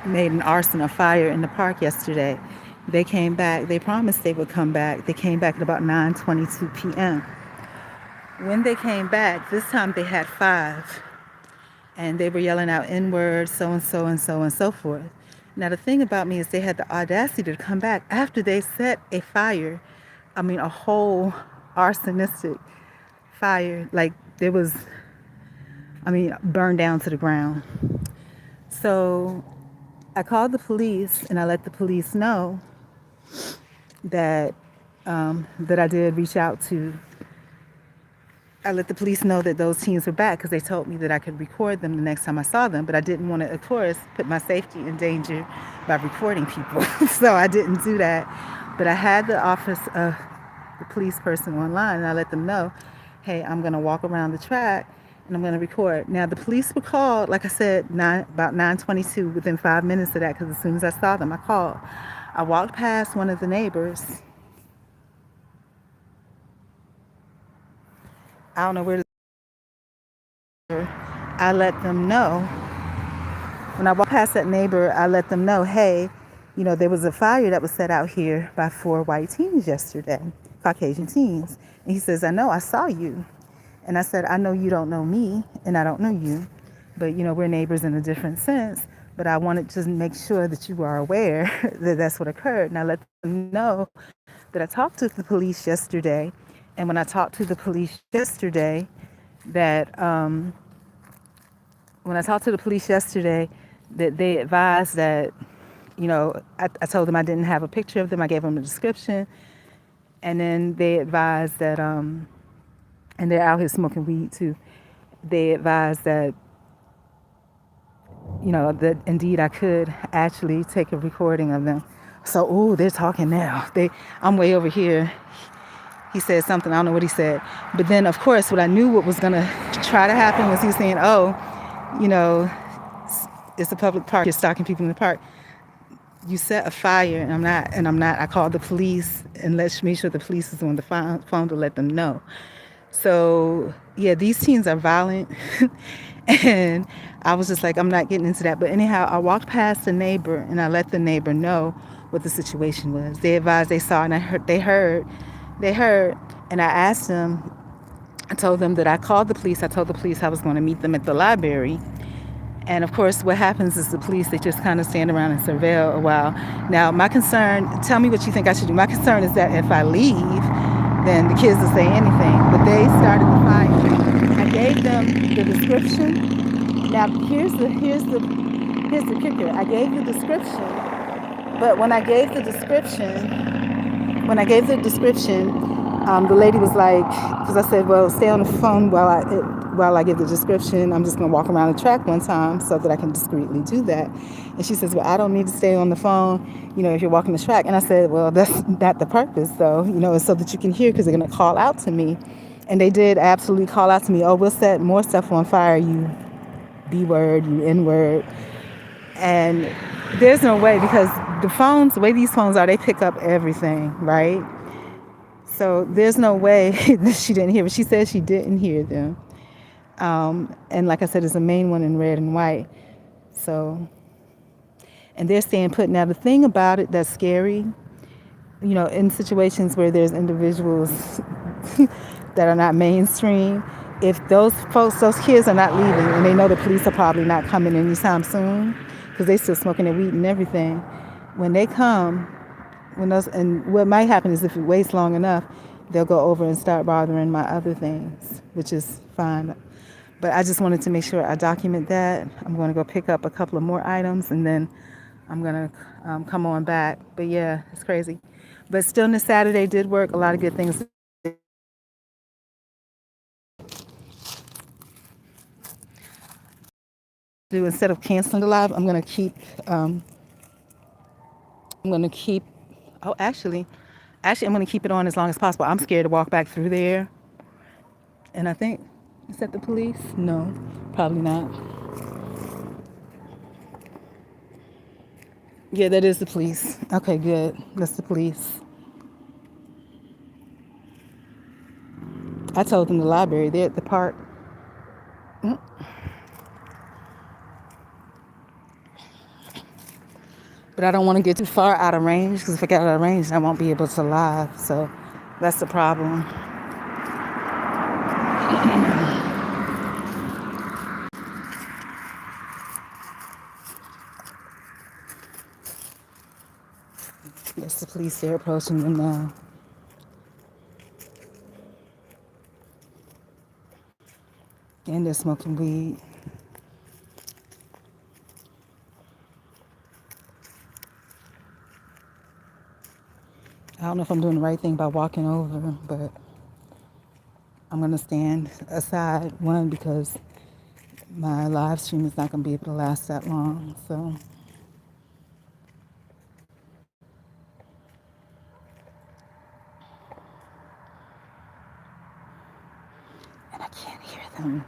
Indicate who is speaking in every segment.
Speaker 1: made an arson, a fire in the park yesterday. They came back. They promised they would come back. They came back at about 9:22 p.m. When they came back, this time they had five, and they were yelling out N-words, so and so and so and so forth. Now the thing about me is they had the audacity to come back after they set a fire. I mean, a whole arsonistic fire, like there was, I mean, burned down to the ground. So I called the police and I let the police know that that I did reach out to. I let the police know that those teens were back because they told me that I could record them the next time I saw them, but I didn't want to, of course, put my safety in danger by recording people. So I didn't do that. But I had the police person online, and I let them know, hey, I'm going to walk around the track and I'm going to record. Now, the police were called, like I said, about 9:22, within 5 minutes of that, because as soon as I saw them, I called. I walked past one of the neighbors. I don't know where I let them know. When I walked past that neighbor, I let them know, hey, there was a fire that was set out here by four white teens yesterday, Caucasian teens. And he says, I know, I saw you. And I said, I know you don't know me, and I don't know you, but, we're neighbors in a different sense. But I wanted to make sure that you are aware that that's what occurred. And I let them know that I talked to the police yesterday. And when I talked to the police yesterday, that they advised that, I told them I didn't have a picture of them. I gave them a description. And then they advised that, and they're out here smoking weed too. They advised that, that indeed I could actually take a recording of them. So, they're talking now. I'm way over here. He said something, I don't know what he said. But then, of course, what I knew what was going to try to happen was he was saying, it's a public park, you're stalking people in the park. You set a fire, and I'm not. I called the police and let's make sure the police is on the phone to let them know. So, yeah, these teens are violent. And I was just like, I'm not getting into that. But anyhow, I walked past the neighbor and I let the neighbor know what the situation was. They advised they saw, and they heard. And I asked them, I told them that I called the police. I told the police I was going to meet them at the library. And of course, what happens is the police, they just kind of stand around and surveil a while. Now, my concern, tell me what you think I should do. My concern is that if I leave, then the kids will say anything. But they started the fight. I gave them the description. Now, here's the kicker. I gave the description, but when I gave the description, the lady was like, because I said, well, stay on the phone while I give the description. I'm just going to walk around the track one time so that I can discreetly do that. And she says, well, I don't need to stay on the phone, if you're walking the track. And I said, well, that's not the purpose, though. It's so that you can hear, because they're going to call out to me. And they did absolutely call out to me. Oh, we'll set more stuff on fire, you B-word, you N-word. And there's no way, because the way these phones are, they pick up everything, right? So there's no way that she didn't hear, but she said she didn't hear them. And like I said, there's a main one in red and white. So, and they're staying put. Now, the thing about it that's scary, in situations where there's individuals that are not mainstream, if those kids are not leaving, and they know the police are probably not coming anytime soon, because they still smoking their weed and everything, when they come, and what might happen is if it waits long enough, they'll go over and start bothering my other things, which is fine. But I just wanted to make sure I document that. I'm going to go pick up a couple of more items, and then I'm going to come on back. But yeah, it's crazy. But Stillness Saturday did work. A lot of good things. Instead of canceling the live, I'm going to keep. Oh, actually, I'm going to keep it on as long as possible. I'm scared to walk back through there. And I think, is that the police? No, probably not. Yeah, that is the police. Okay, good. That's the police. I told them the library. They're at the park. But I don't want to get too far out of range, because if I get out of range, I won't be able to live. So that's the problem. That's the police. They're approaching them now. And they're smoking weed. I don't know if I'm doing the right thing by walking over, but I'm going to stand aside. One, because my live stream is not going to be able to last that long. So, and I can't hear them.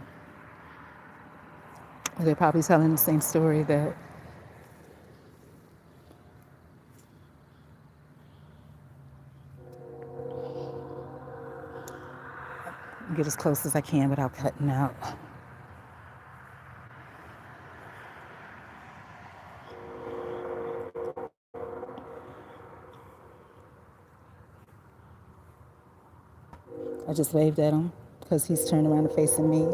Speaker 1: They're probably telling the same story that get as close as I can without cutting out. I just waved at him because he's turned around and facing me.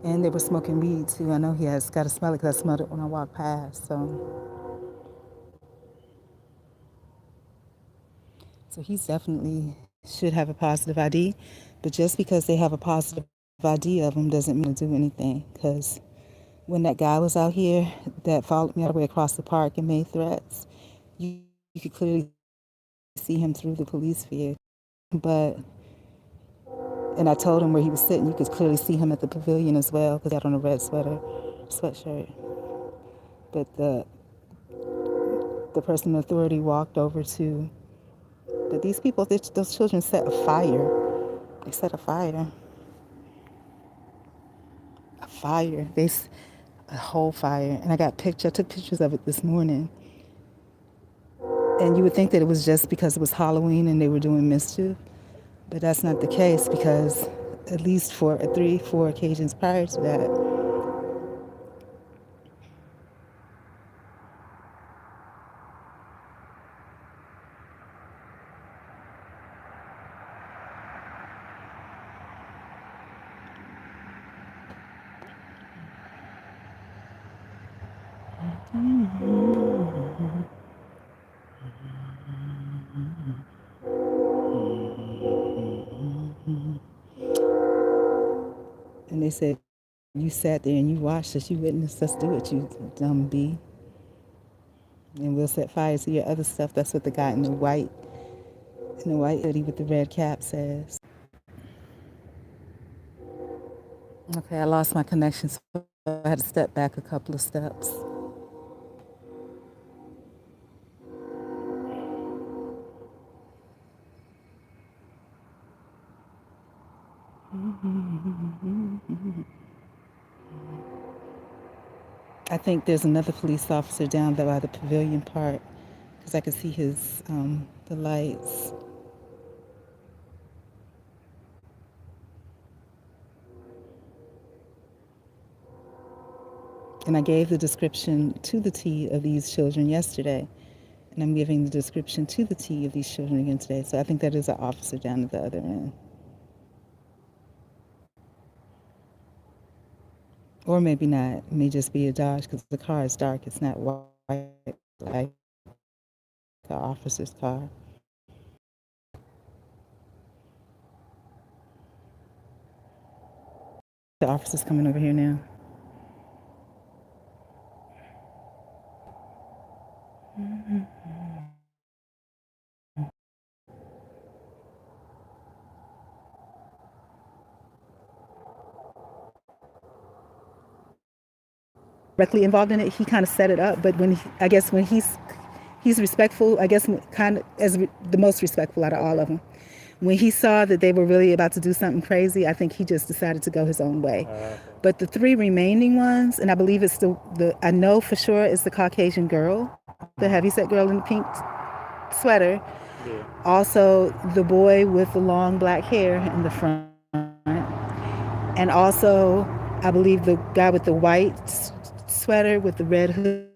Speaker 1: And they were smoking weed too. I know he has got to smell it because I smelled it when I walked past. So he's definitely should have a positive ID. But just because they have a positive ID of him doesn't mean to do anything. Because when that guy was out here that followed me all the way across the park and made threats, you could clearly see him through the police vehicle. And I told him where he was sitting. You could clearly see him at the pavilion as well because he had on a red sweatshirt. But the person in authority walked over to. But these people, those children set a fire. They set a fire. A fire. A whole fire. And I took pictures of it this morning. And you would think that it was just because it was Halloween and they were doing mischief. But that's not the case, because at least for 3-4 occasions prior to that, and they said, you sat there and you watched us, you witnessed us do it, you dumb bee. And we'll set fire to your other stuff. That's what the guy in the white hoodie with the red cap says. Okay, I lost my connection, so I had to step back a couple of steps. I think there's another police officer down there by the pavilion part, because I could see the lights. And I gave the description to the T of these children yesterday. And I'm giving the description to the T of these children again today. So I think that is an officer down at the other end. Or maybe not. It may just be a Dodge because the car is dark. It's not white like the officer's car. The officer's coming over here now. Directly involved in it, he kind of set it up. But when he's respectful, I guess kind of as the most respectful out of all of them. When he saw that they were really about to do something crazy, I think he just decided to go his own way. But the 3 remaining ones, and I believe it's I know for sure it's the Caucasian girl, the heavyset girl in the pink sweater,
Speaker 2: Yeah.
Speaker 1: Also, the boy with the long black hair in the front. And also, I believe the guy with the white sweater with the red hoodie.